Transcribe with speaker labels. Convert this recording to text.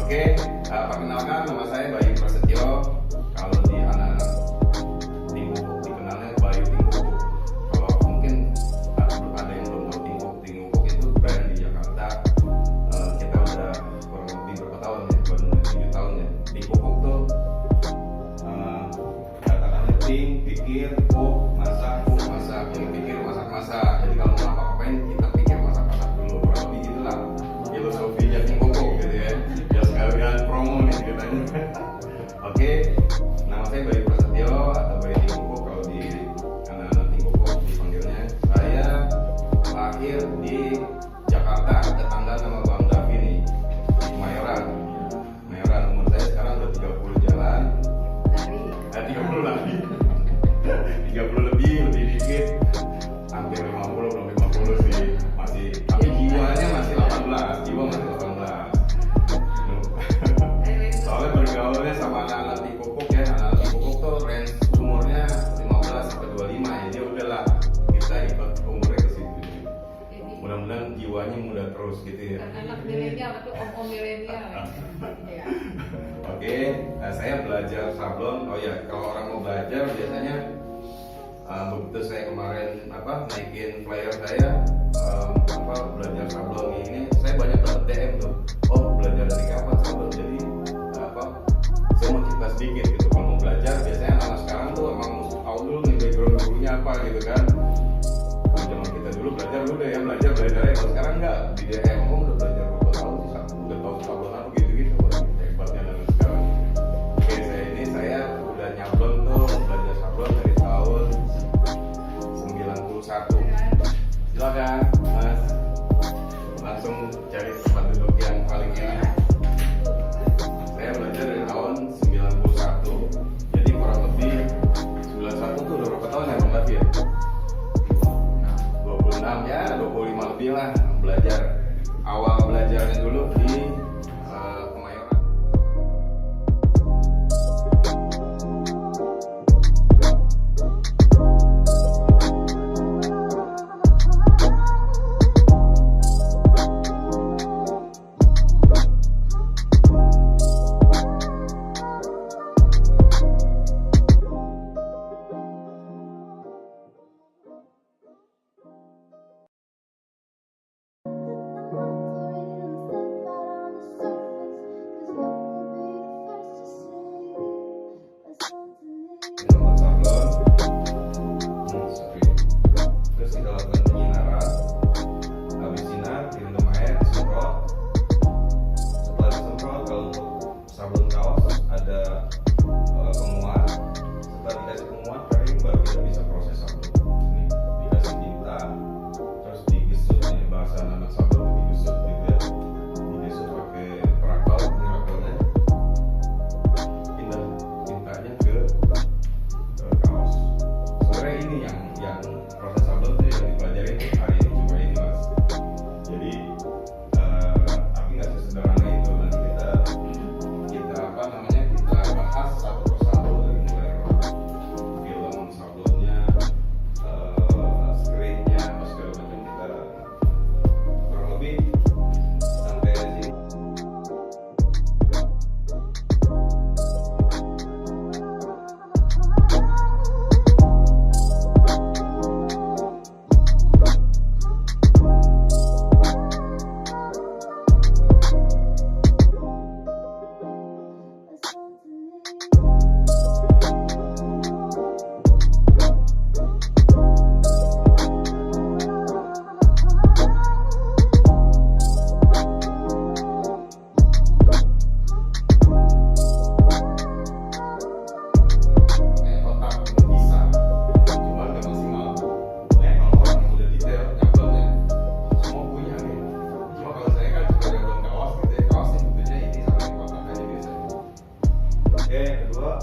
Speaker 1: Oke, perkenalkan nama saya Bayu Prasetyo. Kalau di anak-anak Tingkukuk dikenalnya Bayu Tingkukuk. Kalau mungkin ada yang belum tahu Tingkukuk itu brand di Jakarta. Kita udah kurang lebih berapa tahun ya? Baru 7 tahun ya. Tingkukuk tuh katakannya ting, pikir, kuk, masak, ini pikir, masak. Jadi kalau mau apa-apain kita pikir masak dulu. Kurang lebih gitulah filosofinya Tingkukuk gitu ya. Sekalian promo nih ceritanya. Oke, nama saya Bayu Prasetyo atau Bayu Tingkukuk kalau di anak-anak Tingkukuk dipanggilnya. Saya lahir di Jakarta, tetangga sama Bang Davi nih, di Kemayoran. Umur saya sekarang udah 30 jalan. 30 lagi. 30 lebih dikit. Hampir 50, belum 50 sih. Masih, tapi jiwanya masih 18. Jiwa masih 18. Soalnya bergaulnya sama anak-anak Tingkukuk ya, anak-anak Tingkukuk tuh range umurnya 15 sampai 25 ya. Jadi udahlah kita ikut umurnya ke situ. Mudah-mudahan jiwanya muda terus gitu ya.
Speaker 2: Anak milenial itu om milenial.
Speaker 1: Oke, saya belajar sablon. Oh ya, kalau orang mau belajar biasanya begitu saya kemarin naikin flyer saya belajar sablon ini, saya banyak dapat DM tuh. Oh, belajar dari kapan sablon? Jadi saya mau cerita sedikit gitu. Kalau mau belajar biasanya anak sekarang tuh emang mesti tahu dulu nih background gurunya apa gitu kan. Kalau zaman kita dulu belajar udah ya belajar ya. Kalau sekarang enggak, di DM udah belajar berapa tahun sih, udah tahu sablon apa gitu. Hebatnya anak sekarang. Oke, saya udah nyablon tuh, belajar sablon dari tahun 91. Silakan Mas, langsung cari tempat duduk yang paling enak. Saya belajar dari tahun 91. Jadi kurang lebih 91 tuh udah berapa tahun ya Bang Davi ya? 26 ya, 25 lebih lah belajar. Awal belajarnya dulu di Kemayoran. Terus kita lakukan penyinaran. Habis sinar direndam air, disemprot. Setelah disemprot, kalau untuk sablon kaos ada penguat. Setelah dikasih penguat kering, baru kita bisa proses sablon. Ini dikasih tinta, terus digesut. Ini bahasa anak sablon itu digesut gitu ya. Digesut pakai perakal, perakalnya pindah tintanya ke kaos. Sebenarnya ini yang proses sablon tuh yang dipelajari hari ini cuma ini Mas. Jadi tapi nggak sesederhana itu. Nanti kita bahas satu persatu dari mulai film sablonnya, screennya, segala macam kita kurang lebih sampai sini. Oke, kedua